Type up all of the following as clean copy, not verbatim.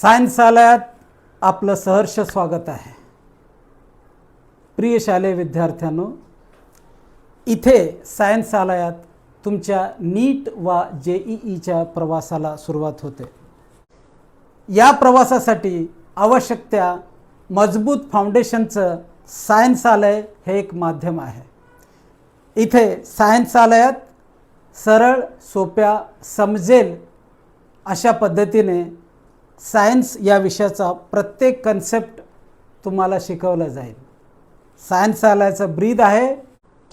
सायन्सालयात आपलं सहर्ष स्वागत आहे. प्रिय शालेय विद्यार्थ्यांनो, इथे सायन्सालयात तुमच्या नीट व JEEच्या प्रवासाला सुरुवात होते. या प्रवासासाठी आवश्यक त्या मजबूत फाउंडेशनचं सायन्सालय हे एक माध्यम आहे. इथे सायन्सालयात सरळ सोप्या समजेल अशा पद्धतीने सायन्स या विषयाचा प्रत्येक कन्सेप्ट तुम्हाला शिकवला जाईल. सायन्सालयाचं ब्रीद आहे.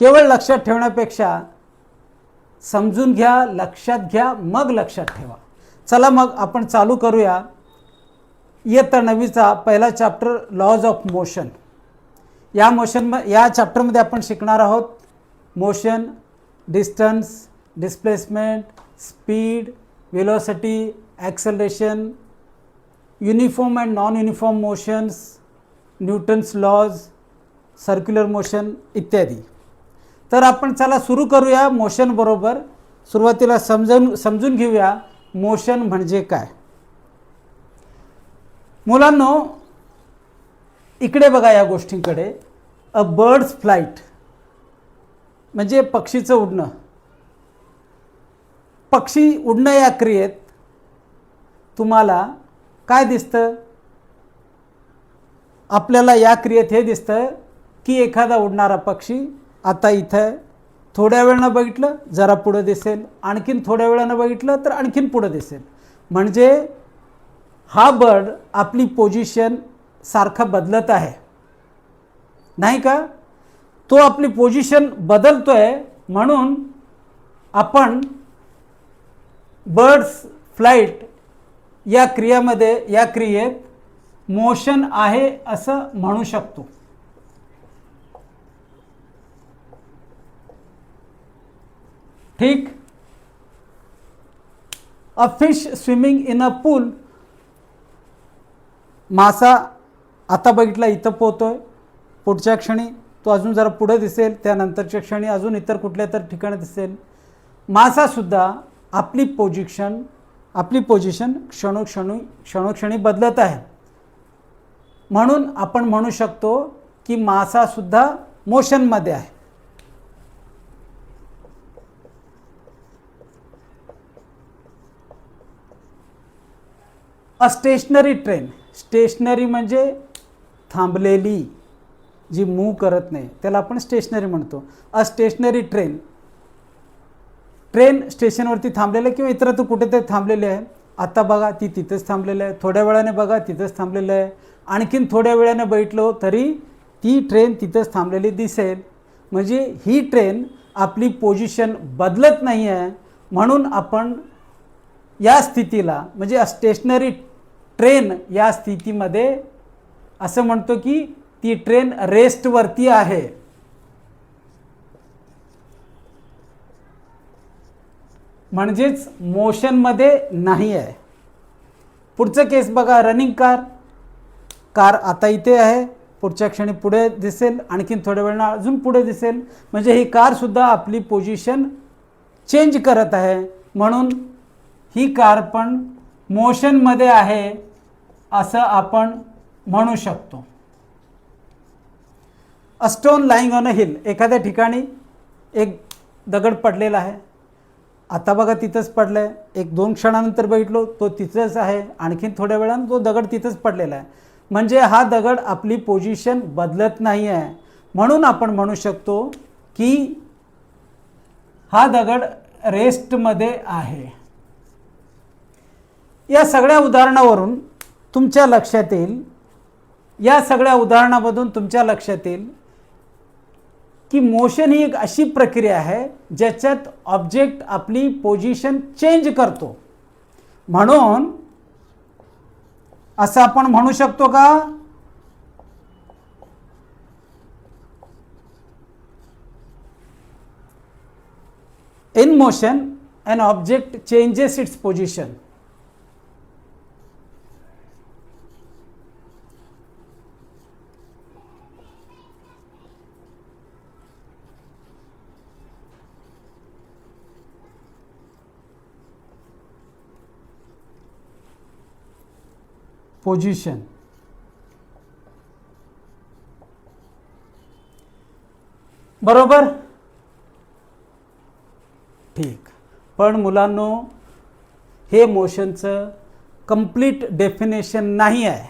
केवळ लक्षात ठेवण्यापेक्षा समजून घ्या, लक्षात घ्या, मग लक्षात ठेवा. चला मग आपण चालू करूया. इयत्ता 9वीचा पहिला चॅप्टर लॉज ऑफ मोशन. या चॅप्टरमध्ये आपण शिकणार आहोत motion, distance, displacement, speed, velocity, acceleration, uniform and non uniform motions, Newton's laws, circular motion इत्यादी. तर आपण चला सुरू करूया मोशन बरोबर. सुरुवातीला समजून घेऊया मोशन म्हणजे काय. मुलांनो, इकडे बघा या गोष्टींकडे. अ बर्ड्स फ्लाईट म्हणजे पक्षीचं उडणं. पक्षी उडणं या क्रियेत तुम्हाला काय दिसतं? आपल्याला या क्रियेत हे दिसतं की एखादा उडणारा पक्षी आता इथं थोड्या वेळानं बघितलं जरा पुढं दिसेल, आणखीन थोड्या वेळानं बघितलं तर आणखीन पुढं दिसेल. म्हणजे हा बर्ड आपली पोझिशन सारखा बदलत आहे, नाही का? तो आपली पोझिशन बदलतोय म्हणून आपण बर्ड्स फ्लाईट या क्रियेत मोशन आहे असं म्हणू शकतो. ठीक. अ फिश स्विमिंग इन अ पूल. मासा आता बघितला इथं पोहतोय, पुढच्या क्षणी तो अजून जरा पुढे दिसेल, त्यानंतरच्या क्षणी अजून इतर कुठल्या तर ठिकाणी दिसेल. मासासुद्धा आपली पोझिशन क्षणोक्षणी बदलत आहे. म्हणून आपण म्हणू शकतो की मासासुद्धा मोशनमध्ये आहे. अ स्टेशनरी ट्रेन. स्टेशनरी म्हणजे थांबलेली, जी मूव्ह करत नाही, त्याला आपण स्टेशनरी म्हणतो. अ स्टेशनरी ट्रेन. ट्रेन स्टेशनवरती थांबलेलं किंवा इतरत्र कुठेतरी थांबलेले आहे. आता बघा ती तिथेच थांबलेलं आहे, थोड्या वेळाने बघा तिथेच थांबलेलं आहे, आणखीन थोड्या वेळाने बैठलो तरी ती ट्रेन तिथेच थांबलेली दिसेल. म्हणजे ही ट्रेन आपली पोझिशन बदलत नाही आहे. म्हणून आपण या स्थितीला म्हणजे स्टेशनरी ट्रेन या स्थितीमध्ये असं म्हणतो की ती ट्रेन रेस्टवरती आहे. म्हणजेच मोशनमध्ये नाही आहे. पुढचं केस बघा. Running car. कार आता इथे आहे, पुढच्या क्षणी पुढे दिसेल, आणखीन थोड्या वेळानं अजून पुढे दिसेल. म्हणजे ही कारसुद्धा आपली पोझिशन चेंज करत आहे. म्हणून ही कार पण मोशनमध्ये आहे असं आपण म्हणू शकतो. A stone lying on a hill. एखाद्या ठिकाणी एक दगड पडलेला आहे. आता बघा तिथंच पडलं आहे. 1-2 क्षणानंतर बघितलो तो तिथंच आहे, आणखीन थोड्या वेळानं तो दगड तिथंच पडलेला आहे. म्हणजे हा दगड आपली पोझिशन बदलत नाही आहे. म्हणून आपण म्हणू शकतो की हा दगड रेस्टमध्ये आहे. या सगळ्या उदाहरणावरून तुमच्या लक्षात येईल की मोशन ही एक अशी प्रक्रिया आहे ज्याच्यात ऑब्जेक्ट आपली पोझिशन चेंज करतो. म्हणून असं आपण म्हणू शकतो का? In motion an object changes its position. Position. बरोबर. ठीक. पण मुलांनो, हे मोशनचं कंप्लीट डेफिनेशन नाही आहे,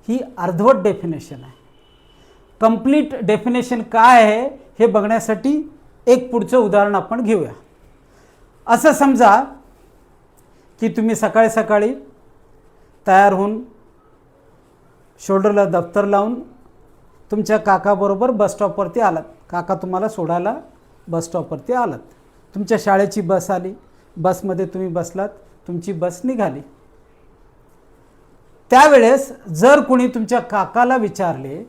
ही अर्धवट डेफिनेशन आहे. कंप्लीट डेफिनेशन काय आहे हे बघण्यासाठी एक पुढचं उदाहरण आपण घेऊया. असं समजा की तुम्ही सकाळी सकाळी तयार होऊन शोल्डरला दप्तर लावून तुमच्या काकाबरोबर बस स्टॉपवरती आलात. काका तुम्हाला सोडायला बस स्टॉपवरती आलात. तुमच्या शाळेची बस आली, बसमध्ये तुम्ही बसलात, तुमची बस निघाली. त्यावेळेस जर कोणी तुमच्या काकाला विचारले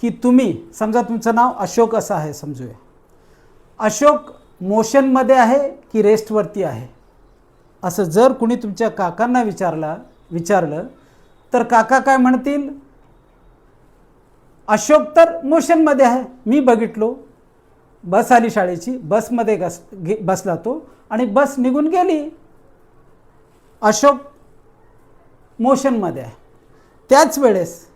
की तुम्ही, समजा तुमचं नाव अशोक असं आहे समजूया, अशोक मोशनमध्ये आहे की रेस्टवरती आहे, असं जर कोणी तुमच्या काकांना विचारलं तर काका काय म्हणतील? अशोक तर मोशनमध्ये आहे, मी बघितलो, बस आली शाळेची, बसमध्ये बसला तो आणि बस निघून गेली. अशोक मोशनमध्ये आहे. त्याच वेळेस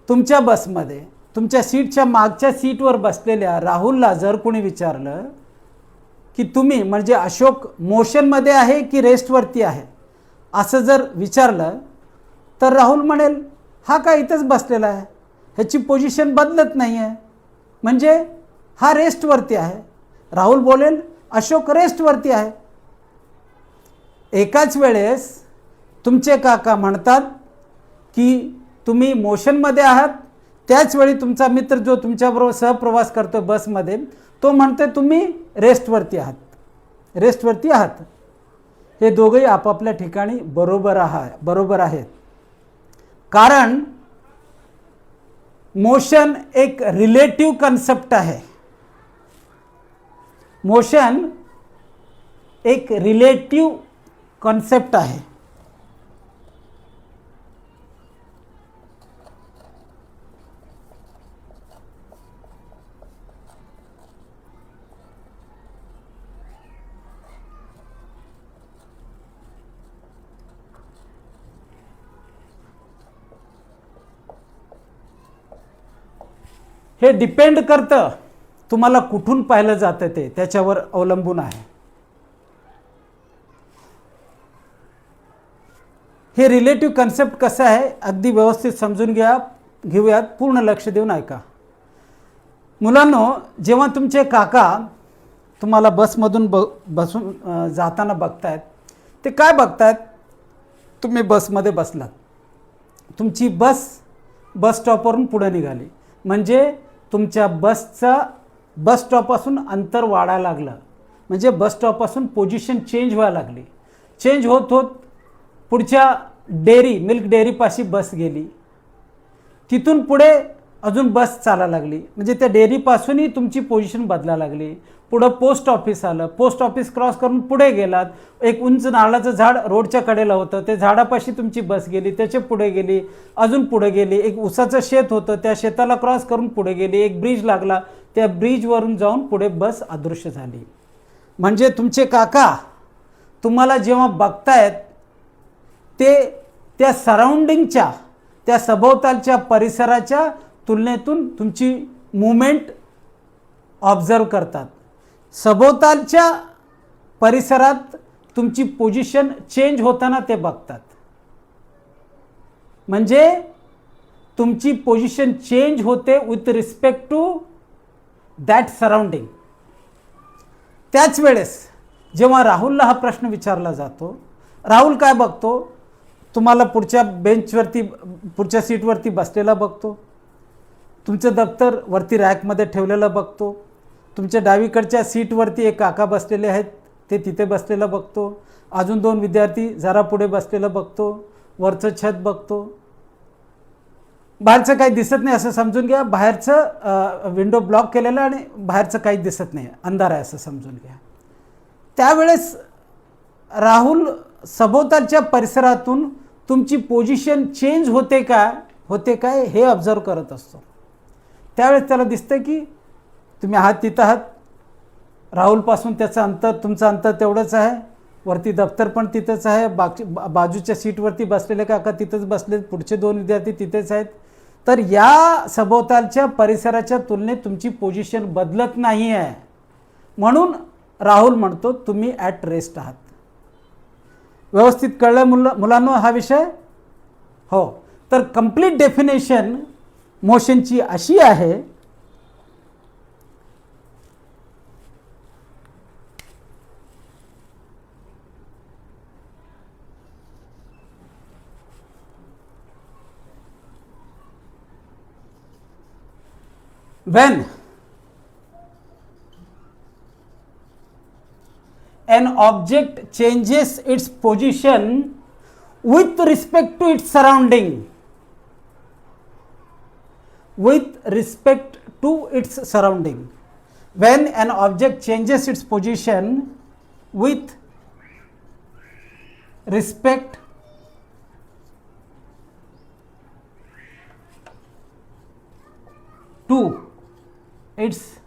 तुमच्या बसमध्ये तुमच्या सीटच्या मागच्या सीटवर बसलेल्या राहुलला जर कोणी विचारलं की तुम्ही म्हणजे अशोक मोशनमध्ये आहे की रेस्टवरती आहे, असं जर विचारलं तर राहुल म्हणेल हा काय इथंच बसलेला आहे, ह्याची पोझिशन बदलत नाही आहे, म्हणजे हा रेस्टवरती आहे. राहुल बोलेल अशोक रेस्टवरती आहे. एकाच वेळेस तुमचे काका म्हणतात की तुम्ही मोशनमध्ये आहात, त्याच वेळी तुमचा मित्र जो तुमच्याबरोबर सहप्रवास करतो बसमध्ये तो म्हणतो तुम्ही रेस्टवरती आहात. हे दोघंही आपापल्या ठिकाणी बरोबर आहेत. कारण मोशन एक रिलेटिव्ह कन्सेप्ट आहे. मोशन एक रिलेटिव्ह कॉन्सेप्ट आहे. हे डिपेंड करतं तुम्हाला कुठून पाहिलं जातं ते, त्याच्यावर अवलंबून आहे. हे रिलेटिव्ह कन्सेप्ट कसं आहे अगदी व्यवस्थित समजून घेऊयात, पूर्ण लक्ष देऊन ऐका. मुलांनो, जेव्हा तुमचे काका तुम्हाला बसमधून बसून जाताना बघतायत, ते काय बघतायत? तुम्ही बसमध्ये बसलात, तुमची बस स्टॉपवरून पुढे निघाली, म्हणजे तुमच्या बस स्टॉपपासून अंतर वाढायला लागलं, म्हणजे बस स्टॉपपासून पोझिशन चेंज व्हायला लागली. चेंज होत होत पुढच्या मिल्क डेअरीपाशी बस गेली, तिथून पुढे अजून बस चालायला लागली, म्हणजे त्या डेअरीपासूनही तुमची पोझिशन बदलायला लागली. पुढं पोस्ट ऑफिस आलं, पोस्ट ऑफिस क्रॉस करून पुढे गेलात, एक उंच नारळाचं झाड रोडच्या कडेला होतं, त्या झाडापाशी तुमची बस गेली, त्याच्या पुढे गेली, अजून पुढे गेली, एक उसाचं शेत होतं, त्या शेताला क्रॉस करून पुढे गेली, एक ब्रिज लागला, त्या ब्रिजवरून जाऊन पुढे बस अदृश्य झाली. म्हणजे तुमचे काका तुम्हाला जेव्हा बघतायत ते त्या सराउंडिंगच्या, त्या सभोवतालच्या परिसराच्या तुलनेतून तुमची मूवमेंट ऑब्झर्व करतात. सभोवतालच्या परिसरात तुमची पोझिशन चेंज होताना ते बघतात, म्हणजे तुमची पोझिशन चेंज होते with respect to that surrounding. त्याच वेळेस जेव्हा राहुलला हा प्रश्न विचारला जातो, राहुल काय बघतो? तुम्हाला पुढच्या बेंचवरती, पुढच्या सीटवरती बसलेला बघतो, तुमचं दप्तर वरती रॅकमध्ये ठेवलेलं बघतो, तुमच्या डावीकडच्या सीटवरती एक काका बसलेले आहेत ते तिथे बसलेलं बघतो, अजून 2 विद्यार्थी जरा पुढे बसलेलं बघतो, वरचं छत बघतो. बाहेरचं काही दिसत नाही असं समजून घ्या, बाहेरचं विंडो ब्लॉक केलेलं आणि बाहेरचं काही दिसत नाही, अंधार आहे असं समजून घ्या. त्यावेळेस राहुल सभोवतालच्या परिसरातून तुमची पोझिशन चेंज होते काय हे ऑब्झर्व करत असतो. त्यावेळेस त्याला दिसतं की तुम्ही आहात तिथं आहात, राहुलपासून त्याचं अंतर, तुमचं अंतर तेवढंच आहे, वरती दप्तर पण तिथंच आहे, बाजूच्या सीटवरती बसलेले काका तिथंच बसले, पुढचे 2 विद्यार्थी तिथेच आहेत. तर या सभोवतालच्या परिसराच्या तुलनेत तुमची पोझिशन बदलत नाही आहे, म्हणून राहुल म्हणतो तुम्ही ॲट रेस्ट आहात. व्यवस्थित कळलं मुलांनो हा विषय? हो. तर कंप्लीट डेफिनेशन मोशनची अशी आहे, when an object changes its position with respect to its surrounding, when an object changes its position with respect to its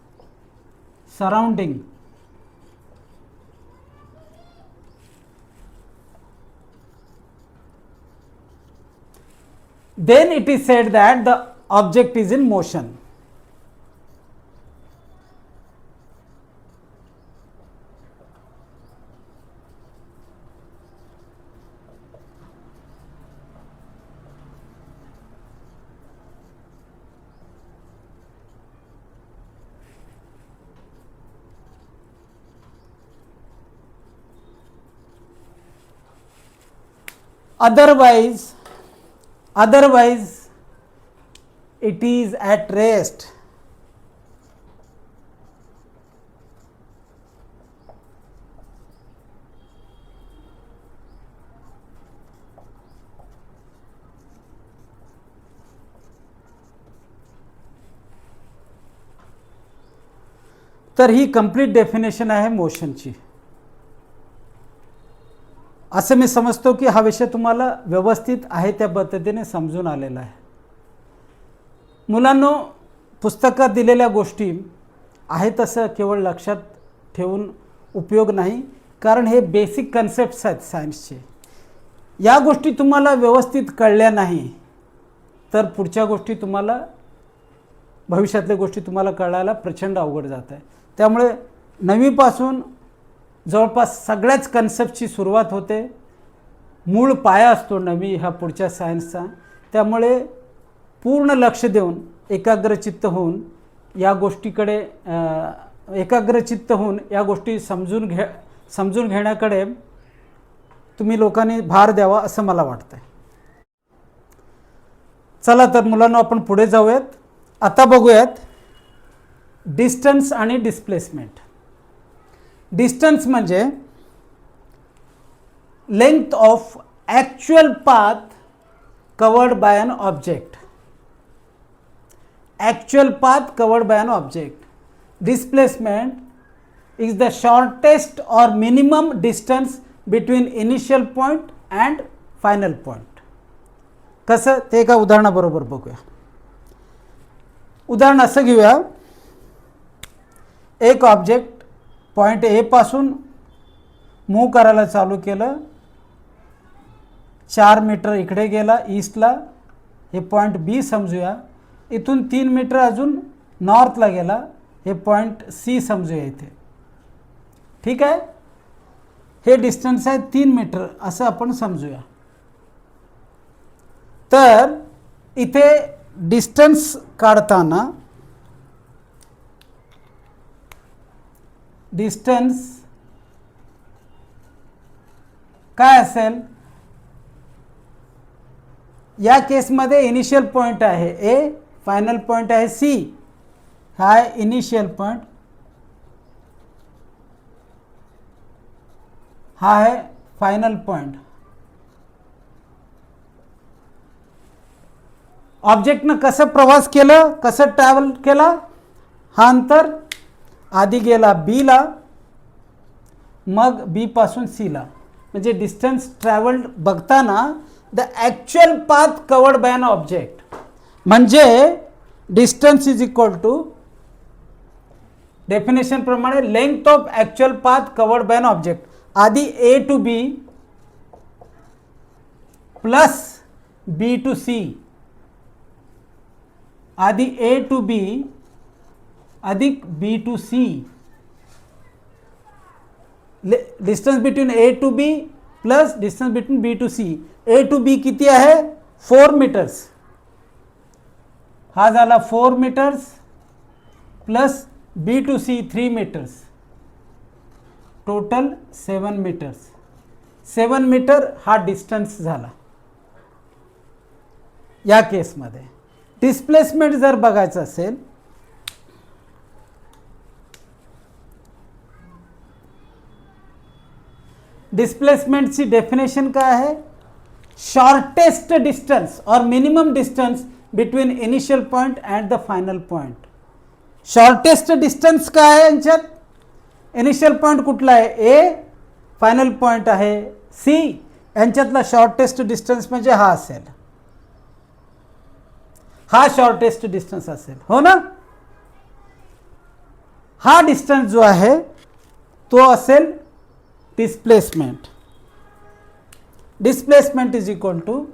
surrounding, then it is said that the object is in motion. Otherwise it is at rest. तर ही complete definition आहे मोशनची. असं मी समजतो की हा विषय तुम्हाला व्यवस्थित आहे त्या पद्धतीने समजून आलेला आहे. मुलांनो, पुस्तकात दिलेल्या गोष्टी आहे तसं केवळ लक्षात ठेवून उपयोग नाही, कारण हे बेसिक कन्सेप्ट्स आहेत सायन्सचे. या गोष्टी तुम्हाला व्यवस्थित कळल्या नाही तर पुढच्या गोष्टी तुम्हाला, भविष्यातल्या गोष्टी तुम्हाला कळायला प्रचंड अवघड जात आहे. त्यामुळे 9वी पासून जवळपास सगळ्याच कन्सेप्टची सुरुवात होते. मूळ पाया असतो 9वी हा पुढच्या सायन्सचा. त्यामुळे पूर्ण लक्ष देऊन एकाग्रचित्त होऊन या गोष्टी समजून घेण्याकडे तुम्ही लोकांनी भार द्यावा असं मला वाटतंय. चला तर मुलांना आपण पुढे जाऊयात. आता बघूयात डिस्टन्स आणि डिस्प्लेसमेंट. डिस्टन्स म्हणजे length of actual path covered by an object. Actual path covered by an object. Displacement is the shortest or minimum distance between initial point and final point. कसं ते एका उदाहरणाबरोबर बघूया. उदाहरण असं घेऊया, एक ऑब्जेक्ट पॉइंट ए पासून मूव्ह करायला चालू केलं, 4 मीटर इकडे गेला ईस्टला, हे पॉइंट बी समजूया. इथून 3 मीटर अजून नॉर्थला गेला, हे पॉइंट सी समजूया इथे. ठीक आहे, हे डिस्टन्स आहे 3 मीटर असं आपण समजूया. तर इथे डिस्टन्स काढताना डिस्टन्स काय असेल, या केसमध्ये इनिशियल पॉइंट आहे ए, फायनल पॉइंट आहे सी. हा आहे इनिशियल पॉइंट, हा आहे फायनल पॉइंट. ऑब्जेक्टनं कसं प्रवास केलं, कसं ट्रॅव्हल केला, हा अंतर आधी गेला बीला, मग बी पासून सीला. म्हणजे डिस्टन्स ट्रॅव्हल्ड बघताना the actual path covered by an object म्हणजे distance is equal to definition प्रमाणे length of actual path covered by an object. आधी A to B plus B to C, आधी ए टू बी अधिक B to C, distance between A to B plus distance between B to C. A to B किती आहे 4 metres, हा झाला 4 metres plus B to C 3 meters, total 7 meters. 7 meter हा distance झाला. या केसमध्ये displacement जर बघायचं असेल, डिस्प्लेसमेंटची डेफिनेशन काय आहे? शॉर्टेस्ट डिस्टन्स और minimum distance between initial point and the final point. Shortest distance काय आहे यांच्यात? इनिशियल पॉइंट कुठला आहे? ए, फायनल पॉइंट आहे सी. यांच्यातला शॉर्टेस्ट डिस्टन्स म्हणजे हा असेल, हा शॉर्टेस्ट डिस्टन्स असेल, हो ना. हा डिस्टन्स जो आहे तो असेल displacement. Displacement is equal to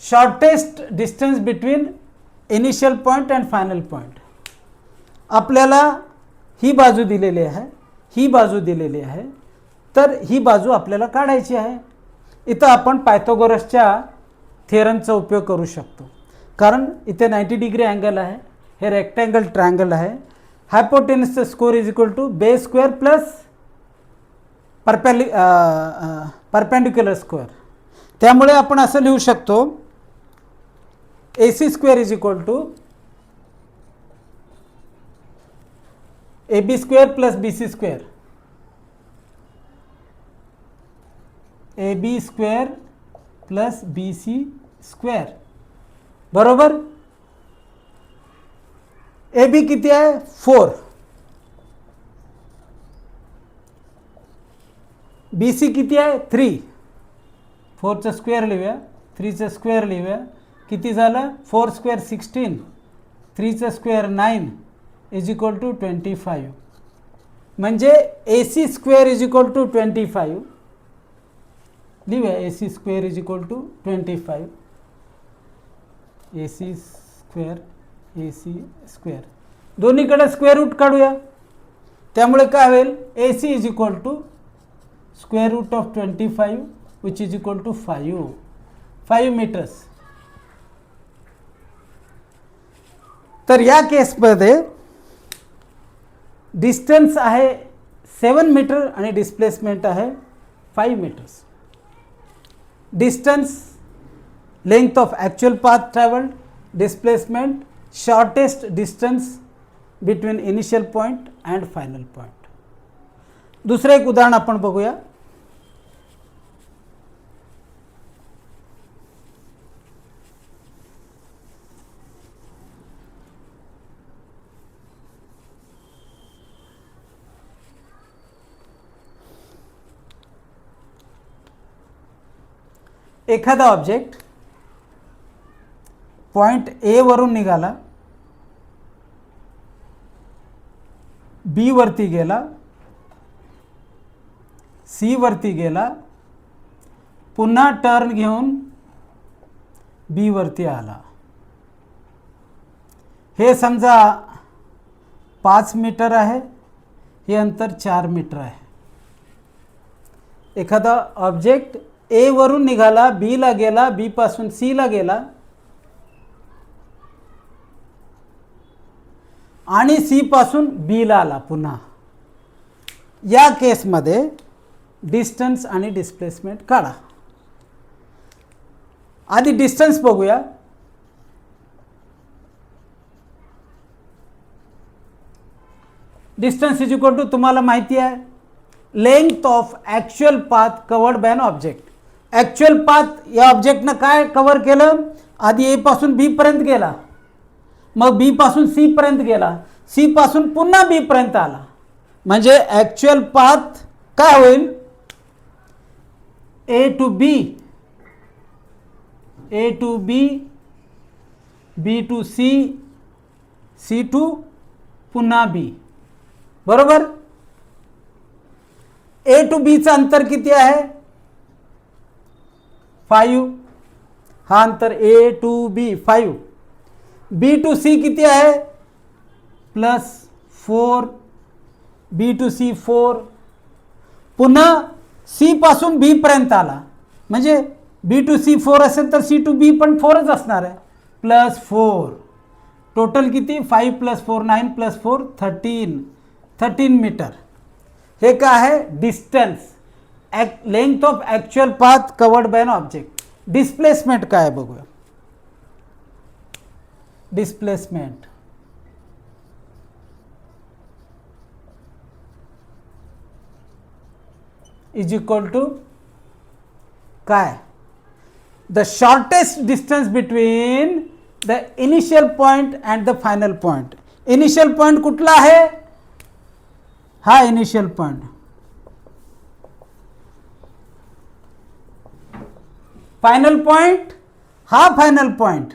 shortest distance between initial point and final point. आपल्याला ही बाजू दिलेली आहे, ही बाजू दिलेली आहे, तर ही बाजू आपल्याला काढायची आहे. इथं आपण पायथागोरसच्या थिअरमचा उपयोग करू शकतो, कारण इथे 90 डिग्री अँगल आहे, हे रेक्टँगल ट्रायंगल आहे. हायपोटेनसचा square is equal to base square plus perpendicular square. त्यामुळे आपण असं लिहू शकतो AC square is equal to AB square plus BC square, AB square plus BC square, बरोबर. AB किती आहे 4, BC किती आहे 3. 4 चा स्क्वेअर लिहूया, 3 चा स्क्वेअर लिहूया, किती झालं 4 स्क्वेअर 16, 3 चा स्क्वेअर 9 इज इक्वल टू 25. म्हणजे AC square is equal to 25 लिहूया. AC square is equal to 25, AC square, AC square, दोन्हीकडे स्क्वेअर रूट काढूया. त्यामुळे काय होईल AC is equal to square root of 25 which is equal to 5 meters. तर या केसमध्ये डिस्टन्स आहे 7 मीटर आणि डिस्प्लेसमेंट आहे 5 meters. Distance, length of actual path travelled, displacement, shortest distance between initial point and final point. दुसरं एक उदाहरण आपण बघूया. एखादा ऑब्जेक्ट पॉइंट ए वरून निघाला, बी वरती गेला, सी वरती गेला, पुन्हा टर्न घेऊन बी वरती आला. हे समजा 5 मीटर आहे, हे अंतर 4 मीटर आहे. एखादा ऑब्जेक्ट ए वरून निघाला, बी ला गेला, बी पासून सी ला गेला आणि सी पासून बी ला आला पुन्हा. या केसमध्ये डिस्टन्स आणि डिस्प्लेसमेंट काढा. आधी डिस्टन्स बघूया. डिस्टन्स इज इक्वल टू तुम्हाला माहिती आहे length of actual path covered by an object. Actual path या ऑब्जेक्टनं काय कव्हर केलं? आधी ए पासून बी पर्यंत गेला, मग बी पासून सी पर्यंत गेला, सी पासून पुन्हा बी पर्यंत आला. म्हणजे ॲक्च्युअल पाथ काय होईल? A to B B to C, C to पुन्हा बी, बरोबर. ए टू बीचं अंतर किती आहे? 5. हा अंतर A to B 5. B to C किती आहे? +4. B to C 4. पुन्हा सी पासून बी पर्यंत आला म्हणजे बी टू सी 4 असेल तर सी टू बी पण 4च असणार आहे. +4. टोटल किती? 5 + 4 9 + 4 13 मीटर. हे काय आहे? Distance, length of actual path covered by an object. Displacement काय आहे बघूया. डिस्प्लेसमेंट इज इक्वल टू काय? The shortest distance between the initial point and the final point. Initial point कुठला आहे? हा इनिशियल पॉइंट. फायनल पॉइंट हा final point.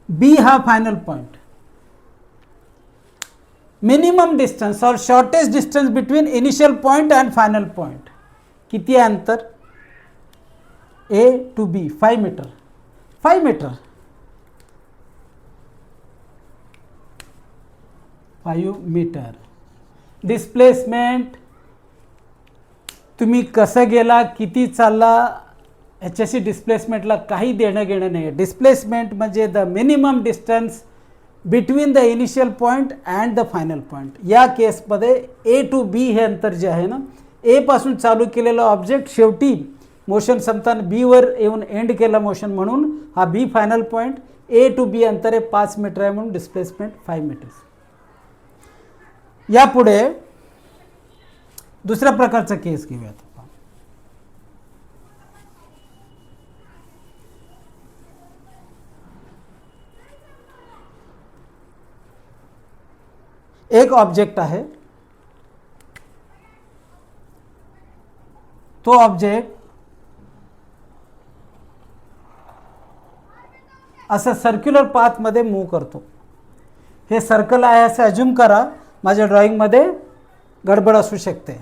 बी हा final point. Minimum distance और shortest distance between initial point and final point किती आहे अंतर? A to B 5 metre. 5 metre. 5 metre. Displacement तुम्ही कसं गेला, किती चालला, ह्याच्याशी डिस्प्लेसमेंटला काही देणं घेणं नाही आहे. डिस्प्लेसमेंट म्हणजे the minimum distance between the initial point and the final point. या केसमध्ये ए टू बी हे अंतर जे आहे ना, ए पासून चालू केलेलं ऑब्जेक्ट शेवटी मोशन संपताना बीवर येऊन एंड केला मोशन, म्हणून हा बी फायनल पॉईंट. ए टू बी अंतर आहे 5 मीटर आहे म्हणून डिस्प्लेसमेंट 5 मीटर्स. यापुढे दुसऱ्या प्रकारचा केस घेऊयात. एक ऑब्जेक्ट आहे, तो ऑब्जेक्ट असं सर्क्युलर पाथमध्ये मूव्ह करतो. हे सर्कल आहे असं अज्युम करा. माझ्या ड्रॉइंगमध्ये गडबड असू शकते.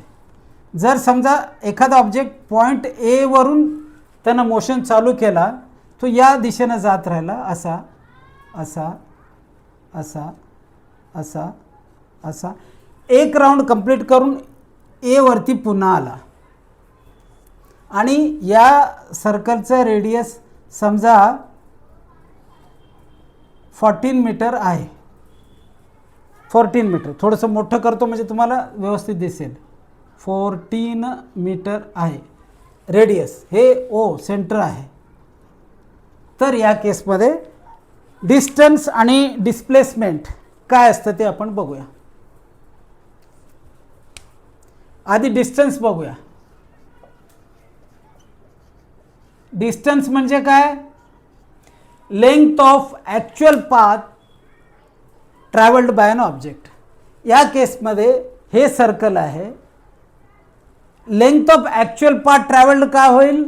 जर समजा एखादा ऑब्जेक्ट पॉईंट ए वरून त्यानं मोशन चालू केला, तो या दिशेनं जात राहिला, असा असा असा असा असा एक राऊंड कंप्लीट करून ए वरती पुन्हा आला आणि या सर्कलचं रेडियस समजा 14 मीटर आहे. 14 मीटर. थोडंसं मोठं करतो म्हणजे तुम्हाला व्यवस्थित दिसेल. 14 मीटर आहे रेडियस. हे ओ सेंटर आहे. तर या केसमध्ये डिस्टन्स आणि डिस्प्लेसमेंट काय असतं ते आपण बघूया. आधी डिस्टन्स बघूया. डिस्टन्स म्हणजे काय? Length of actual path travelled by an object. या केसमध्ये हे सर्कल आहे. Length of actual path travelled काय होईल?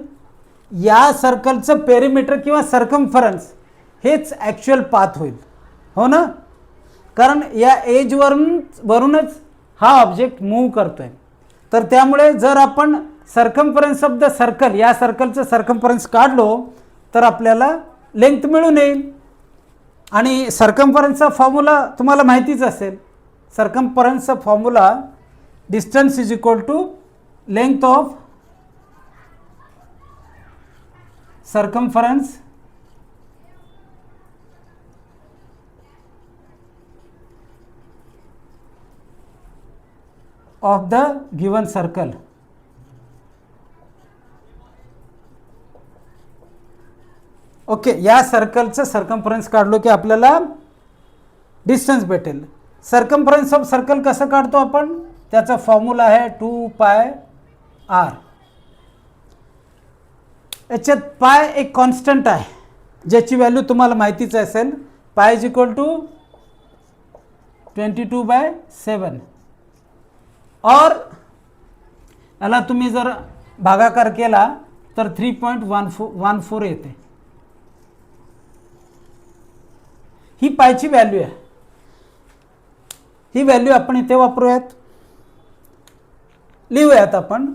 या सर्कलचं पेरिमीटर किंवा सर्कम्फरन्स हेच ॲक्च्युअल पाथ होईल, हो ना? कारण या एजवरूनच हा ऑब्जेक्ट मूव्ह करतोय. तर त्यामुळे जर आपण सर्कम्फरन्स ऑफ द सर्कल, या सर्कलचं सर्कम्फरन्स काढलो तर आपल्याला लेंथ मिळून येईल. आणि सर्कम्फरन्सचा फॉर्म्युला तुम्हाला माहितीच असेल. सर्कम्फरन्सचा formula distance is equal to length of circumference of the given circle. Okay, या सर्कलचं सर्कम्फरन्स काढलो की आपल्याला डिस्टन्स भेटेल. सर्कम्फरन्स ऑफ सर्कल कसं काढतो आपण? त्याचा फॉर्म्युला आहे 2πr. याच्यात पाय एक कॉन्स्टंट आहे ज्याची व्हॅल्यू तुम्हाला माहितीच असेल. पाय इज इक्वल टू 22/7. और याला तुम्ही जर भागाकार केला तर 3.14 येते. ही पायची व्हॅल्यू आहे. ही व्हॅल्यू आपण इथे वापरूयात. लिहूयात आपण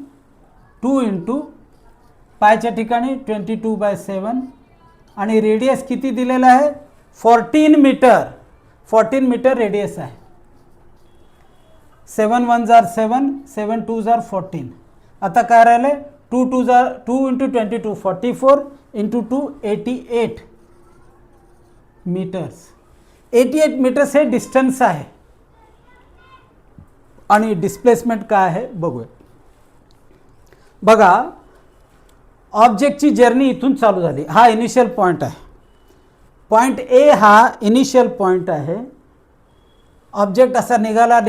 2 इंटू पायच्या ठिकाणी 22/7 आणि रेडियस किती दिलेला आहे 14 मीटर. 14 मीटर रेडियस आहे. 7 1 जार 7, 7 2 जार 14. आता काय राहिले 2 इंटू 22 44 इंटू 2 88 मीटर्स. 88 मीटर्स हे डिस्टन्स आहे. आणि डिस्प्लेसमेंट काय आहे बघूया. बघा ऑब्जेक्टची जर्नी इथून चालू झाली. हा इनिशियल पॉईंट आहे. पॉईंट ए हा इनिशियल पॉईंट आहे. ऑब्जेक्ट असा निघाला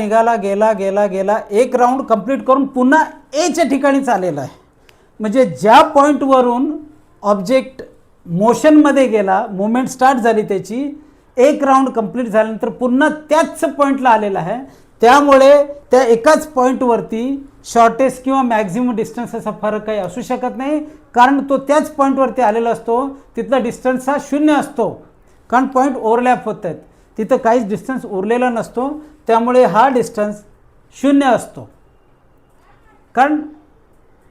गेला एक राऊंड कंप्लीट करून पुन्हा एच्या ठिकाणी चाललेला आहे. म्हणजे ज्या पॉईंटवरून ऑब्जेक्ट मोशनमध्ये गेला, मुवमेंट स्टार्ट झाली त्याची, एक राऊंड कंप्लीट झाल्यानंतर पुन्हा त्याच पॉईंटला आलेला आहे. त्यामुळे त्या एकाच पॉईंटवरती शॉर्टेस्ट किंवा मॅक्झिमम डिस्टन्स असा फरक काही असू शकत नाही. कारण तो त्याच पॉईंटवरती आलेला असतो. तिथला डिस्टन्स हा 0 असतो. कारण पॉईंट ओव्हरलॅप होत आहेत. तिथं काहीच डिस्टन्स उरलेला नसतो. त्यामुळे हा डिस्टन्स 0 असतो. कारण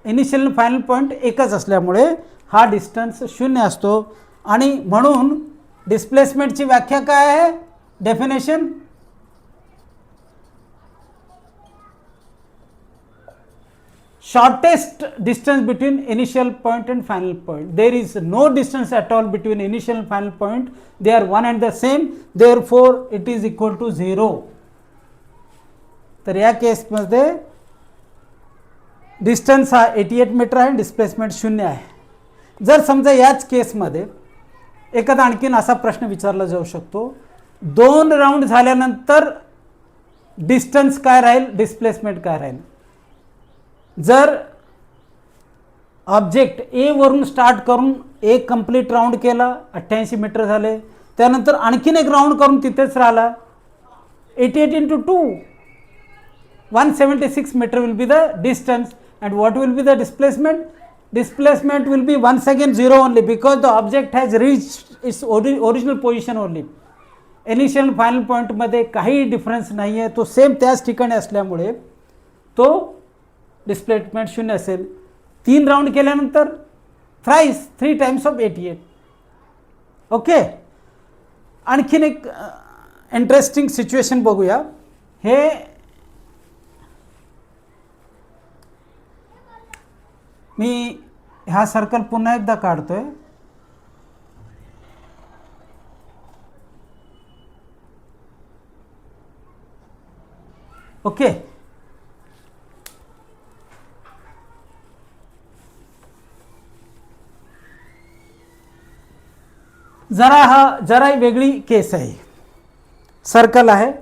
इनिशियल आणि फायनल पॉईंट एकच असल्यामुळे हा डिस्टन्स 0 असतो. आणि म्हणून डिस्प्लेसमेंटची व्याख्या काय आहे definition shortest distance between initial point and final point. There is no distance at all between initial and final point. They are one and the same. Therefore, it is equal to 0. तर या केसमध्ये distance हा 88 metre आहे. Displacement 0 आहे. जर समजा याच केसमध्ये एखादा आणखीन असा प्रश्न विचारला जाऊ शकतो 2 राऊंड झाल्यानंतर डिस्टन्स काय राहील डिस्प्लेसमेंट काय राहील. जर ऑब्जेक्ट ए वरून स्टार्ट करून एक कंप्लीट राऊंड केला 88 मीटर झाले, त्यानंतर आणखीन एक राऊंड करून तिथेच राहिला 88 into 2 176 meter will be the distance. And what will be the displacement. Displacement will be once again 0 only because the object has reached its original position only. Initial and final point मध्ये काही difference नाही आहे. तो same त्याच ठिकाणी असल्यामुळे तो displacement 0 असेल. 3 राऊंड केल्यानंतर थ्राइस 3 टाइम्स ऑफ 88. ओके. आणखीन एक इंटरेस्टिंग सिच्युएशन बघूया. हे मी हा सर्कल पुन्हा एकदा काढतोय. ओके. जरा वेगळी केस आहे. सर्कल आहे.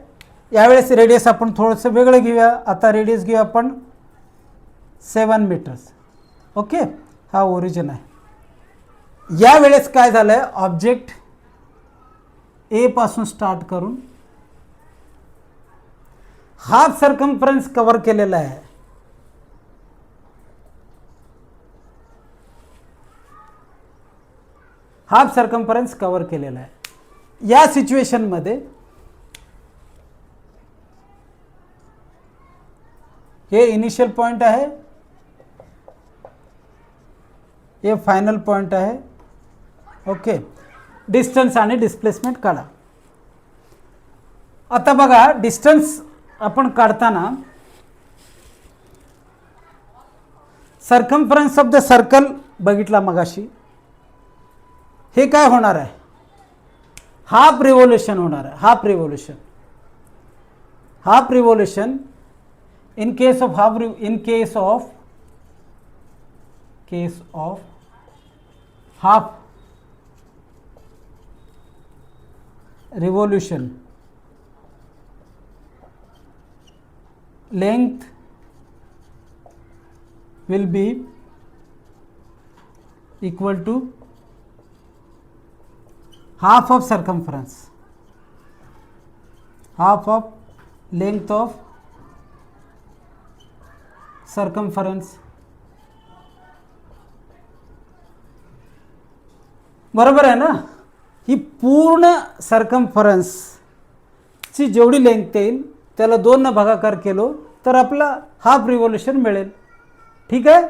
यावेळेस रेडियस आपण थोडंसं वेगळं घेऊया. आता रेडियस घेऊया आपण 7 मीटर्स. ओके. हा ओरिजिन आहे. यावेळेस काय झालं आहे ऑब्जेक्ट ए पासून स्टार्ट करून हाफ सर्कम्फरन्स कव्हर केलेला आहे. हाफ सर्कम्फरन्स कव्हर केलेला आहे. या सिच्युएशनमध्ये हे इनिशियल पॉइंट आहे, हे फायनल पॉइंट आहे. ओके. डिस्टन्स आणि डिस्प्लेसमेंट काढा. आता बघा डिस्टन्स आपण काढताना सर्कम्फरन्स ऑफ द सर्कल बघितला मगाशी. हे काय होणार आहे हाफ रिव्होल्यूशन होणार आहे. Half revolution in case of half revolution, length will be equal to half of circumference, half of length of circumference बरोबर आहे ना. ही पूर्ण सर्कम्फरन्सची जेवढी लेंथ येईल त्याला 2 भागाकार केलो तर आपला हाफ रिव्होल्यूशन मिळेल. ठीक आहे.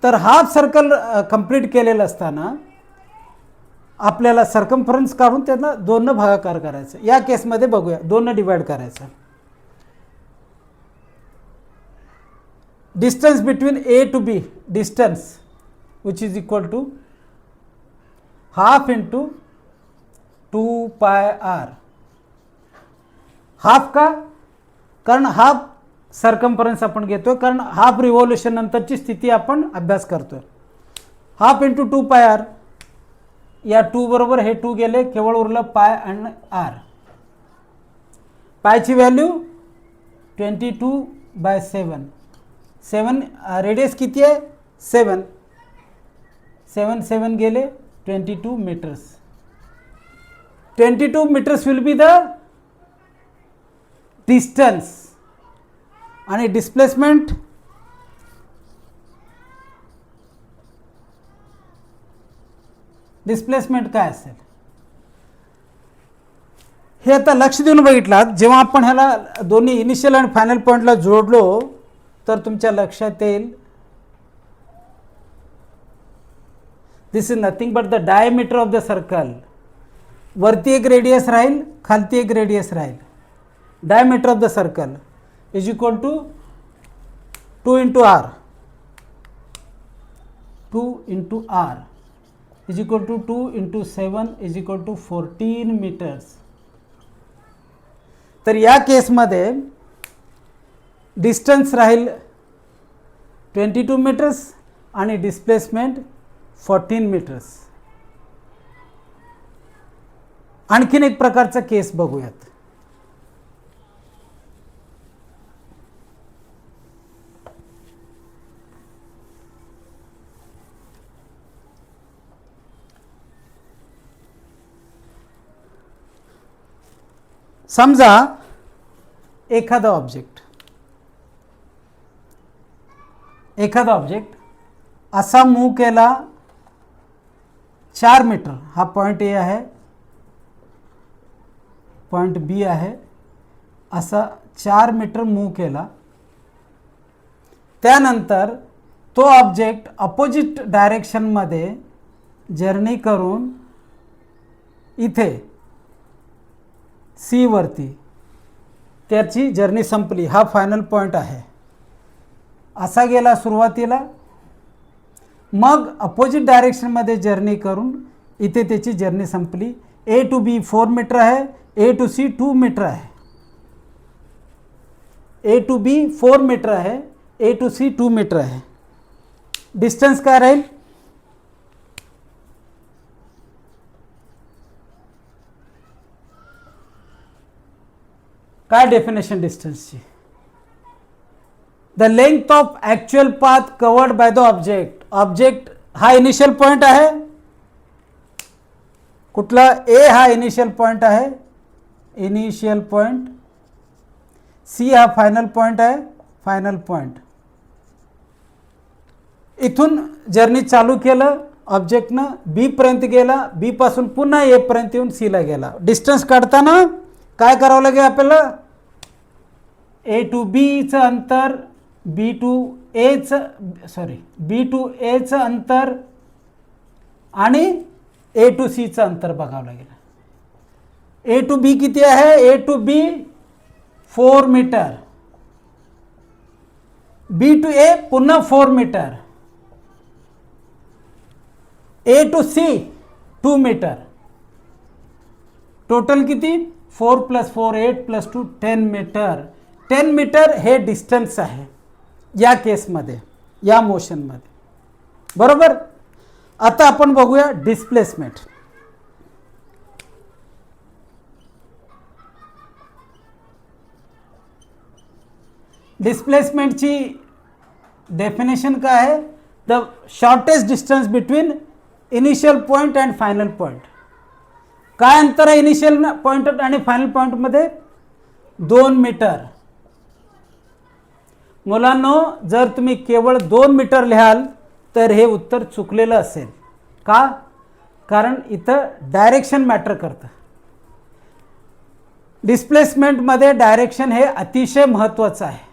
तर हाफ सर्कल कंप्लीट केलेलं असताना आपल्याला सर्कम्फरन्स काढून त्यांना 2 भागाकार करायचं. या केसमध्ये बघूया 2 डिवाइड करायचं. Distance between A to B, distance which is equal to half into 2πr. Half का? कारण हाफ सर्कम्फरन्स आपण घेतोय, कारण हाफ रिव्होल्यूशन नंतरची स्थिती आपण अभ्यास करतोय. Half into 2πr. या 2 बरोबर हे 2 गेले, केवळ उरलं पाय आणि आर. पायची व्हॅल्यू 22/7. 7 रेडियस किती आहे? 7. 7 गेले 22 meters. 22 meters will be the distance. आणि डिस्प्लेसमेंट काय असेल हे आता लक्ष देऊन बघितलात. जेव्हा आपण ह्याला दोन्ही इनिशियल आणि फायनल पॉईंटला जोडलो तर तुमच्या लक्षात येईल this is nothing but the diameter of the circle. वरती एक रेडियस राहील, खालती एक रेडियस राहील. Diameter of the circle is equal to 2 into r. 2 into r is equal to 2 into 7 is equal to 14 meters. तर या केसमध्ये डिस्टन्स राहील 22 मीटर्स आणि डिस्प्लेसमेंट 14 मीटर्स. आणखीन एक प्रकारचा केस बघूयात. समजा एखादा ऑब्जेक्ट असा मूव्ह केला 4 मीटर. हा पॉइंट ए आहे, पॉइंट बी आहे. असा 4 मीटर मूव्ह केला. त्यानंतर तो ऑब्जेक्ट अपोजिट डायरेक्शनमध्ये जर्नी करून इथे सी वरती त्याची जर्नी संपली. हा फायनल पॉइंट आहे. असा गेला सुरुवातीला, मग अपोजिट डायरेक्शनमध्ये जर्नी करून इथे त्याची जर्नी संपली. ए टू बी 4 मीटर आहे, ए टू सी 2 मीटर आहे. ए टू बी 4 मीटर आहे, ए टू सी 2 मीटर आहे. डिस्टन्स काय राहील? काय डेफिनेशन डिस्टन्सची? The length of actual path covered by the object. Object हा इनिशियल पॉइंट आहे. कुठला? ए हा इनिशियल पॉइंट आहे, इनिशियल पॉइंट. सी हा फायनल पॉइंट आहे, फायनल पॉइंट. इथून जर्नी चालू केलं ऑब्जेक्टनं, बी पर्यंत गेला, बी पासून पुन्हा ए पर्यंत येऊन सी ला गेला. डिस्टन्स काढताना काय करावं लागेल आपल्याला? ए टू बीचं अंतर, बी टू एचं अंतर आणि ए टू सीचं अंतर बघावं लागेल. ए टू बी किती आहे? A to B 4 metre. B to A पुन्हा 4 metre. A to C 2 metre. Total किती? 4 + 4 8 + 2 10 मीटर. 10 मीटर हे डिस्टन्स आहे या केसमध्ये, या मोशनमध्ये. बरोबर. आता आपण बघूया डिस्प्लेसमेंट. डिस्प्लेसमेंटची डेफिनेशन काय आहे? The shortest distance between initial point and final point. काय अंतर आहे इनिशियल पॉइंट आणि फायनल पॉइंटमध्ये? 2 मीटर. मुलांनो, जर तुम्ही केवळ 2 मीटर लिहाल तर हे उत्तर चुकलेलं असेल. का? कारण इथं डायरेक्शन मॅटर करतं. डिस्प्लेसमेंटमध्ये डायरेक्शन हे अतिशय महत्त्वाचं आहे.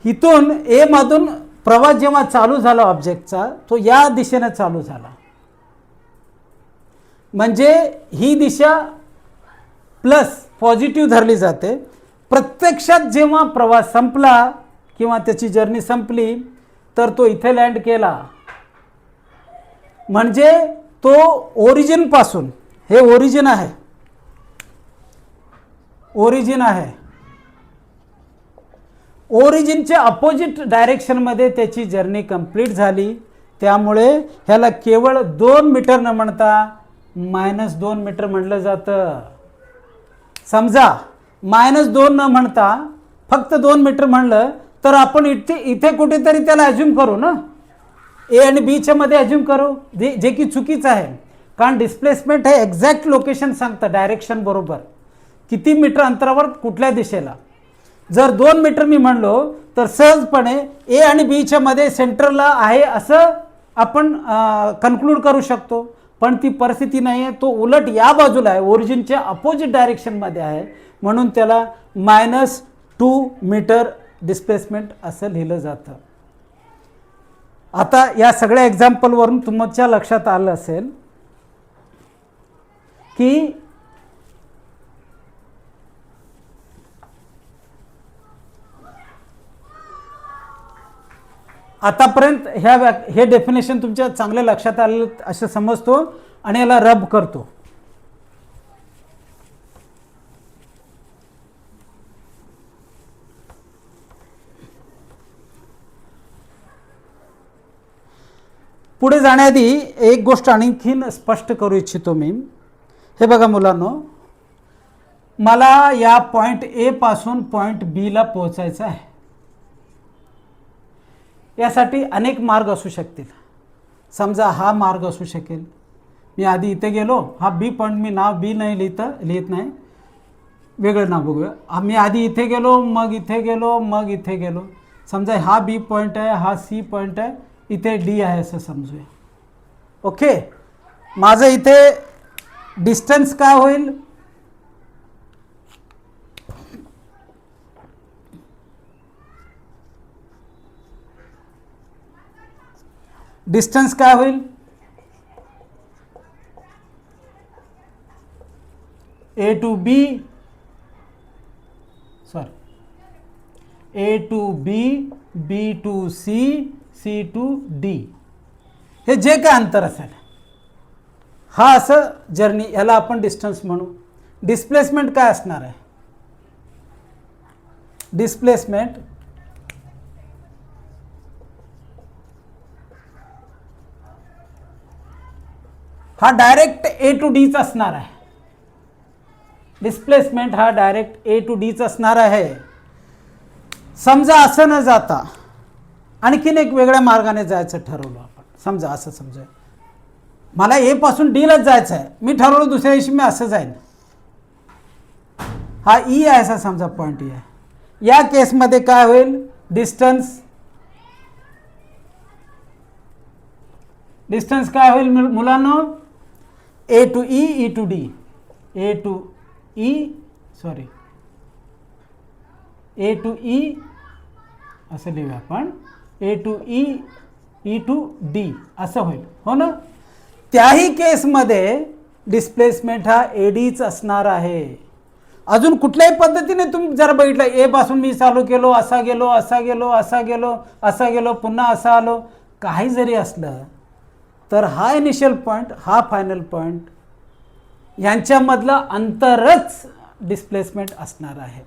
इथून ए मधून प्रवास जेव्हा चालू झाला ऑब्जेक्टचा, तो या दिशेने चालू झाला, म्हणजे ही दिशा प्लस पॉझिटिव्ह धरली जाते. प्रत्यक्षात जेव्हा प्रवास संपला किंवा त्याची जर्नी संपली तर तो इथे लँड केला, म्हणजे तो ओरिजिन पासून, हे ओरिजिन आहे, ओरिजिन आहे, ओरिजिनच्या अपोजिट डायरेक्शनमध्ये त्याची जर्नी कंप्लीट झाली. त्यामुळे ह्याला केवळ 2 मीटर न म्हणता -2 मीटर म्हटलं जातं. समजा -2 न म्हणता फक्त 2 मीटर म्हणलं तर आपण इथे कुठेतरी त्याला अज्युम करू ना, ए आणि बीच्या मध्ये अज्युम करू, जे की चुकीचं आहे. कारण डिस्प्लेसमेंट हे एक्झॅक्ट लोकेशन सांगतं डायरेक्शन बरोबर, किती मीटर अंतरावर कुठल्या दिशेला. जर 2 मीटर मी म्हणलो तर सहजपणे ए आणि बीच्या मध्ये सेंटरला आहे असं आपण कन्क्लूड करू शकतो, पण ती परिस्थिती नाही आहे. तो उलट या बाजूला आहे, ओरिजिनच्या अपोजिट डायरेक्शनमध्ये आहे, म्हणून त्याला -2 मीटर डिस्प्लेसमेंट असं लिहिलं जातं. आता या सगळ्या एक्झाम्पलवरून तुमच्या लक्षात आलं असेल की आतापर्यंत हे डेफिनेशन तुमच्या चांगल्या लक्षात आलं असं समजतो आणि याला रब करतो. पुढे जाण्याआधी एक गोष्ट आणखीन स्पष्ट करू इच्छितो मी. हे बघा मुलांनो, मला या पॉईंट ए पासून पॉईंट बी ला पोहोचायचं आहे. यासाठी अनेक मार्ग असू शकतील. समजा हा मार्ग असू शकेल, मी आधी इथे गेलो, हा बी पॉईंट, मी नाव बी नाही लिहित नाही, वेगळं नाव बघूया. मी आधी इथे गेलो, मग इथे गेलो, मग इथे गेलो. समजा हा बी पॉईंट आहे, हा सी पॉईंट आहे, इथे डी आहे असं समजूया. ओके, माझं इथे डिस्टन्स काय होईल, डिस्टन्स काय होईल, A to B, A to B, B to C, C to D, हे जे काय अंतर असेल, हा असं जर्नी, याला आपण डिस्टन्स म्हणू. डिस्प्लेसमेंट काय असणार आहे, डिस्प्लेसमेंट हा डायरेक्ट ए टू डीच असणार आहे. डिस्प्लेसमेंट हा डायरेक्ट ए टू डीच असणार आहे. समजा असं न जाता आणखीन एक वेगळ्या मार्गाने जायचं ठरवलं आपण. समजा असं समजा मला ए पासून डी लाच जायचं आहे, मी ठरवलं दुसऱ्या दिवशी मी असं जाईन. हा ई आहे असा समजा पॉईंट ई आहे. या केसमध्ये काय होईल, डिस्टन्स काय होईल मुलांनो, A to E, E to D, A to E, A to E असं लिहूया आपण, A to E, E to D असं होईल, हो ना. त्याही केसमध्ये डिस्प्लेसमेंट हा एडीच असणार आहे. अजून कुठल्याही पद्धतीने तुम्ही जर बघितलं, ए पासून मी चालू केलो, असा गेलो, असा गेलो, असा गेलो, असा गेलो, पुन्हा असा आलो, काही जरी असलं तर हा इनिशियल पॉईंट, हा फायनल पॉईंट, यांच्यामधलं अंतरच डिस्प्लेसमेंट असणार आहे.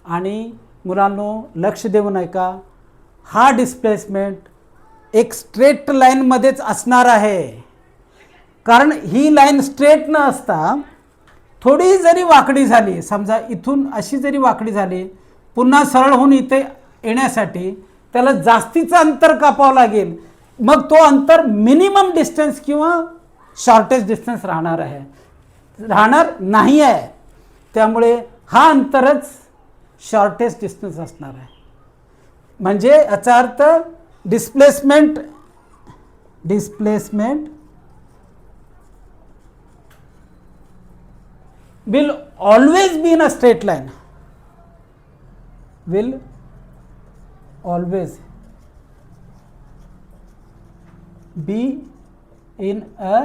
आणि मुलांनो लक्ष देऊन ऐका, हा डिस्प्लेसमेंट एक स्ट्रेट लाईनमध्येच असणार आहे. कारण ही लाईन स्ट्रेट न असता थोडी जरी वाकडी झाली, समजा इथून अशी जरी वाकडी झाली, पुन्हा सरळ होऊन इथे येण्यासाठी त्याला जास्तीचं अंतर कापावं लागेल. मग तो अंतर मिनिमम डिस्टन्स किंवा शॉर्टेज डिस्टन्स राहणार आहे, राहणार नाही आहे. त्यामुळे हा अंतरच शॉर्टेज डिस्टन्स असणार आहे. म्हणजे याचा अर्थ displacement will always be in a straight line, will always be in a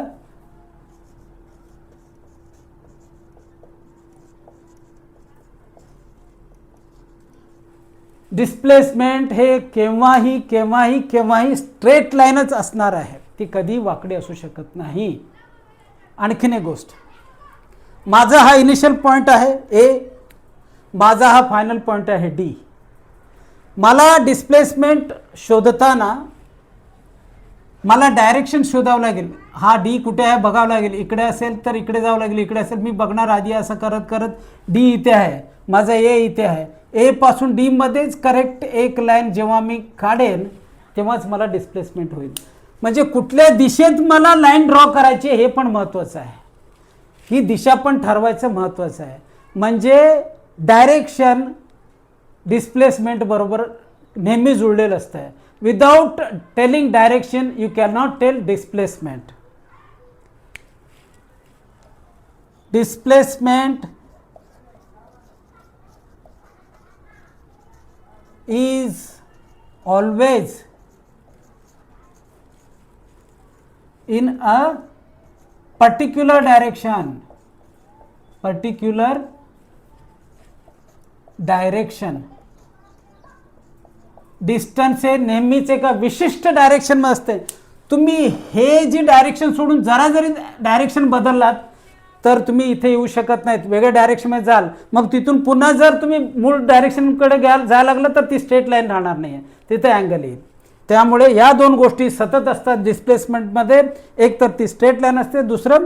displacement हे केव्हाही स्ट्रेट लाईनच असणार आहे, ती कधी वाकडी असू शकत नाही. आणखीन एक गोष्ट, माझा हा इनिशियल पॉइंट आहे ए, माझा हा फायनल पॉइंट आहे डी. मला डिस्प्लेसमेंट शोधताना मला डायरेक्शन शोधावं लागेल. हा डी कुठे आहे बघावं लागेल. इकडे असेल तर इकडे जावं लागेल, इकडे असेल मी बघणार आधी असं करत करत डी इथे आहे, माझा ए इथे आहे. ए पासून डी मध्येच करेक्ट एक लाईन जेव्हा मी काढेन तेव्हाच मला डिस्प्लेसमेंट होईल. म्हणजे कुठल्या दिशेत मला लाईन ड्रॉ करायची हे पण महत्त्वाचं आहे, ही दिशा पण ठरवायचं महत्त्वाचं आहे. म्हणजे डायरेक्शन डिस्प्लेसमेंट बरोबर नेहमी जुळलेलं असतं. Without telling direction you can not tell displacement. Displacement is always in a particular direction, distance हे नेहमीच एका विशिष्ट डायरेक्शन मध्ये असते. तुम्ही हे जी डायरेक्शन सोडून जरा जरी डायरेक्शन बदललात तर तुम्ही इथे येऊ शकत नाहीत, वेगळ्या डायरेक्शनमध्ये जाल. मग तिथून पुन्हा जर तुम्ही मूळ डायरेक्शनकडे जायला लागलं तर ती स्ट्रेट लाईन राहणार नाही आहे, तिथे अँगल येईल. त्यामुळे या दोन गोष्टी सतत असतात डिस्प्लेसमेंटमध्ये. एक तर ती स्ट्रेट लाईन असते, दुसरं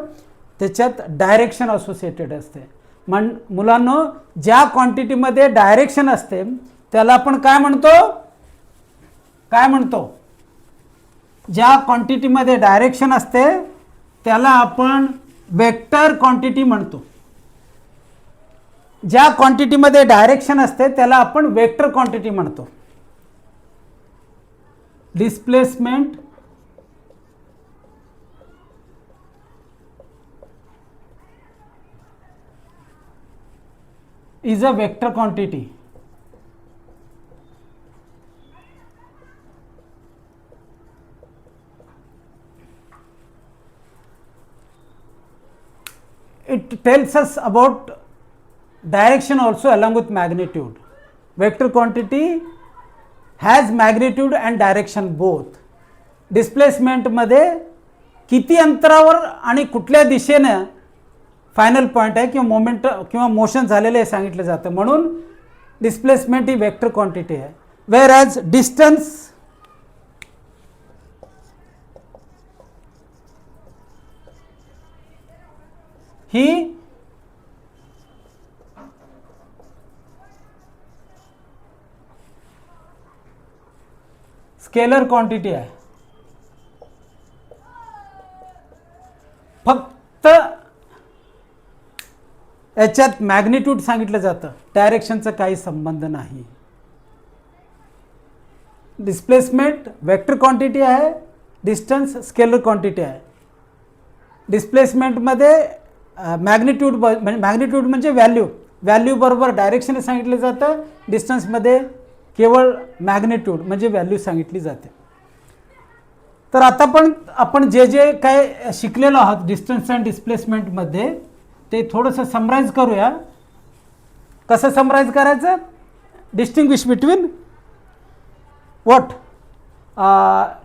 त्याच्यात डायरेक्शन असोसिएटेड असते. मुलांनो, ज्या क्वांटिटीमध्ये डायरेक्शन असते त्याला आपण काय म्हणतो? ज्या क्वांटिटीमध्ये डायरेक्शन असते त्याला आपण वेक्टर क्वांटिटी म्हणतो. ज्या क्वांटिटीमध्ये डायरेक्शन असते त्याला आपण वेक्टर क्वांटिटी म्हणतो. Displacement is a vector quantity. It tells us about direction also along with magnitude. Vector quantity has magnitude and direction both. Displacement मध्ये किती अंतरावर आणि कुठल्या दिशेने फायनल पॉइंट आहे किंवा मोमेंट किंवा मोशन झालेले हे सांगितलं जातं. म्हणून डिस्प्लेसमेंट ही वेक्टर क्वांटिटी आहे. वेअर ॲज डिस्टन्स ही स्केलर क्वांटिटी आहे. फक्त याच्यात मॅग्निट्यूड सांगितलं जातं, डायरेक्शनचा काही संबंध नाही. डिस्प्लेसमेंट वेक्टर क्वांटिटी आहे, डिस्टन्स स्केलर क्वांटिटी आहे. डिस्प्लेसमेंटमध्ये मॅग्निट्यूड म्हणजे व्हॅल्यू बरोबर डायरेक्शन सांगितलं जातं. डिस्टन्समध्ये केवळ मॅग्निट्यूड म्हणजे व्हॅल्यू सांगितली जाते. तर आता पण आपण जे काय शिकलेलो आहोत डिस्टन्स अँड डिस्प्लेसमेंटमध्ये ते थोडंसं समराईज करूया. कसं समराईज करायचं? Distinguish between what?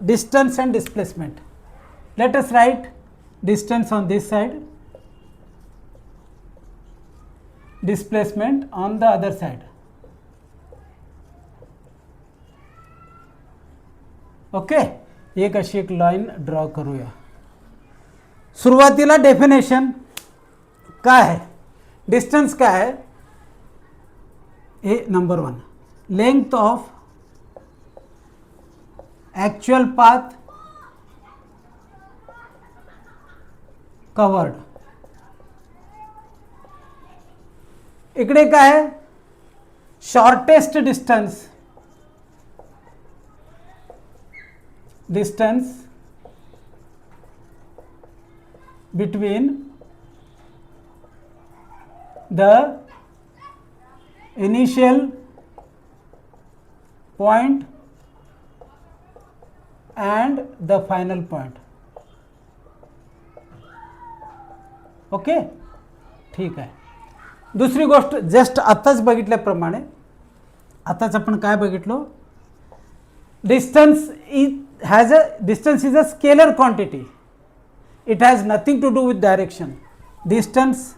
Distance and displacement. Let us write distance on this side, displacement on the other side. Okay, एक अशी एक लाईन ड्रॉ करूया. सुरुवातीला डेफिनेशन काय आहे? डिस्टन्स काय आहे? हे number 1, length of actual path covered. इकडे काय आहे? Shortest distance distance between the initial point and the final point. Okay, ठीक आहे. दुसरी गोष्ट जस्ट आताच बघितल्याप्रमाणे, आताच आपण काय बघितलो, distance is a scalar quantity. It has nothing to do with direction. Distance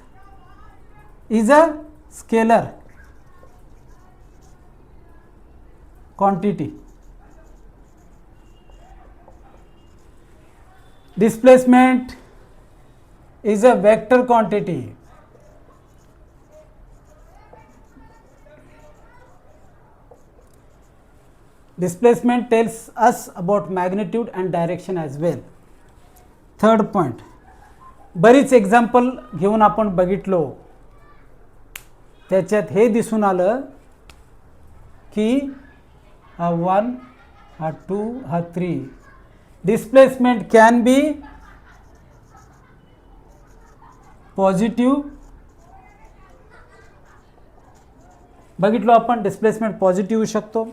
is a scalar quantity. Displacement is a vector quantity. Displacement tells us about magnitude and direction as well. Third point, बरीच example घेऊन आपण बघितलो, त्याच्यात हे दिसून आलं की हा 1, हा 2, हा 3. Displacement can be positive. बघितलो आपण, डिस्प्लेसमेंट पॉझिटिव्ह येऊ शकतो,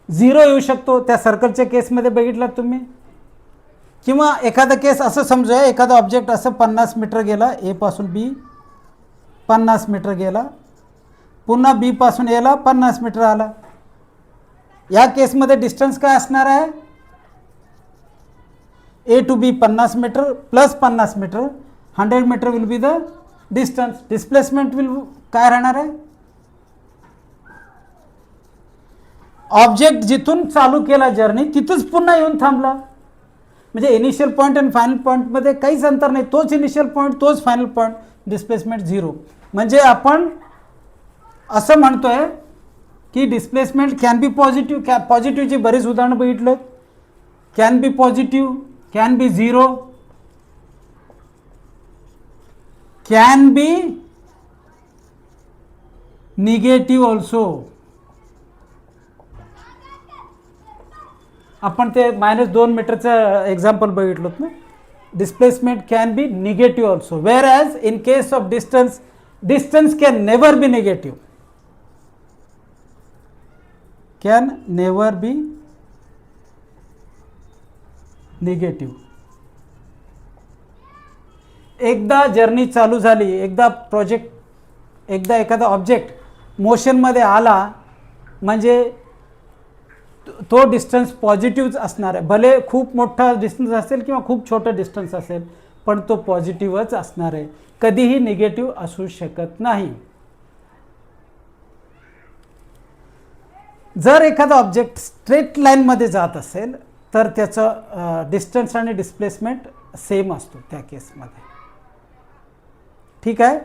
0 येऊ शकतो. त्या सर्कलच्या केसमध्ये बघितलात तुम्ही. किंवा एखादा केस असं समजूया, एखादा ऑब्जेक्ट असं 50 मीटर गेला, ए पासून बी 50 मीटर गेला, पुन्हा बी पासून एला 50 मीटर आला. या केसमध्ये डिस्टन्स काय असणार आहे, A to B 50 meter plus 50 meter, 100 meter will be the distance. Displacement will काय राहणार आहे, ऑब्जेक्ट जिथून चालू केला जर्नी तिथंच पुन्हा येऊन थांबला. म्हणजे इनिशियल पॉईंट आणि फायनल पॉईंटमध्ये काहीच अंतर नाही, तोच इनिशियल पॉईंट तोच फायनल पॉईंट. डिस्प्लेसमेंट 0. म्हणजे आपण असं म्हणतोय की डिस्प्लेसमेंट कॅन बी पॉझिटिव्ह. पॉझिटिव्हची बरीच उदाहरणं बघितलं. Can be positive, can be 0, can be negative also. आपण ते -2 मीटरचं एक्झाम्पल बघितलं ना. Displacement can be negative also, wear as in case of distance can never be negative, can never be negative. एकदा journey चालू झाली, एकदा एखादा ऑब्जेक्ट मोशनमध्ये आला म्हणजे तो डिस्टन्स पॉझिटिव्हच असणार आहे. भले खूप मोठा डिस्टन्स असेल किंवा खूप छोटा डिस्टन्स असेल, पण तो पॉझिटिव्हच असणार आहे, कधीही निगेटिव्ह असू शकत नाही. जर एखादा ऑब्जेक्ट स्ट्रेट लाईनमध्ये जात असेल तर त्याचं डिस्टन्स आणि डिस्प्लेसमेंट सेम असतो त्या केसमध्ये. ठीक आहे.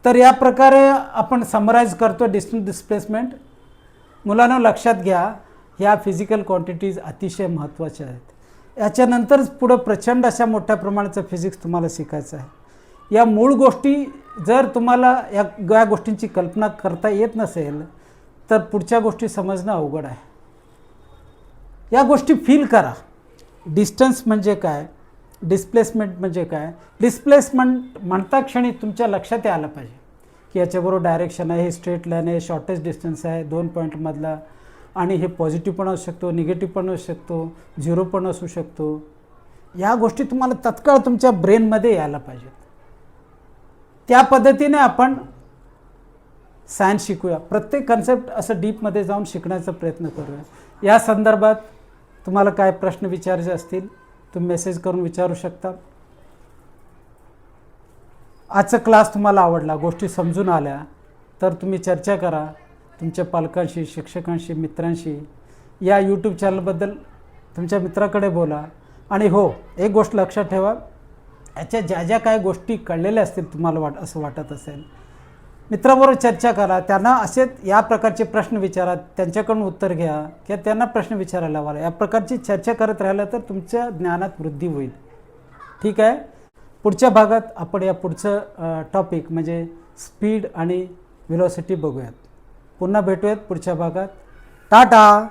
तर या प्रकारे आपण समराईज करतो डिस्टन्स डिस्प्लेसमेंट. मुलांना लक्षात घ्या, ह्या फिजिकल क्वांटिटीज अतिशय महत्त्वाच्या आहेत. याच्यानंतरच पुढं प्रचंड अशा मोठ्या प्रमाणाचं फिजिक्स तुम्हाला शिकायचं आहे. या मूळ गोष्टी जर तुम्हाला या गोष्टींची कल्पना करता येत नसेल तर पुढच्या गोष्टी समजणं अवघड आहे. या गोष्टी फील करा. डिस्टन्स म्हणजे काय, डिस्प्लेसमेंट म्हणजे काय. डिस्प्लेसमेंट म्हणता क्षणी तुमच्या लक्षात यायला पाहिजे की याच्याबरोबर डायरेक्शन आहे, हे स्ट्रेट लाईन आहे, शॉर्टेस्ट डिस्टन्स आहे 2 पॉईंटमधला, आणि हे पॉझिटिव्ह पण असू शकतो, निगेटिव्ह पण असू शकतो, 0 पण असू शकतो. या गोष्टी तुम्हाला तत्काळ तुमच्या ब्रेनमध्ये यायला पाहिजेत. त्या पद्धतीने आपण सायन्स शिकूया. प्रत्येक कन्सेप्ट असं डीपमध्ये जाऊन शिकण्याचा प्रयत्न करूया. या संदर्भात तुम्हाला काय प्रश्न विचारायचे असतील तुम्ही मेसेज करून विचारू शकता. आजचा क्लास तुम्हाला आवडला, गोष्टी समजून आल्या तर तुम्ही चर्चा करा तुमच्या पालकांशी, शिक्षकांशी, मित्रांशी. या यूट्यूब चॅनलबद्दल तुमच्या मित्राकडे बोला. आणि हो, एक गोष्ट लक्षात ठेवा, याच्या ज्या ज्या काय गोष्टी कळलेल्या असतील तुम्हाला असं वाटत असेल, मित्राबरोबर चर्चा करा. त्यांना असेच या प्रकारचे प्रश्न विचारा, त्यांच्याकडून उत्तर घ्या किंवा त्यांना प्रश्न विचारायला लावा. या प्रकारची चर्चा करत राहिलं तर तुमच्या ज्ञानात वृद्धी होईल. ठीक आहे. पुढच्या भागात आपण या पुढचं टॉपिक म्हणजे स्पीड आणि व्हेलॉसिटी बघूयात. पुन्हा भेटूयात पुढच्या भागात. टाटा.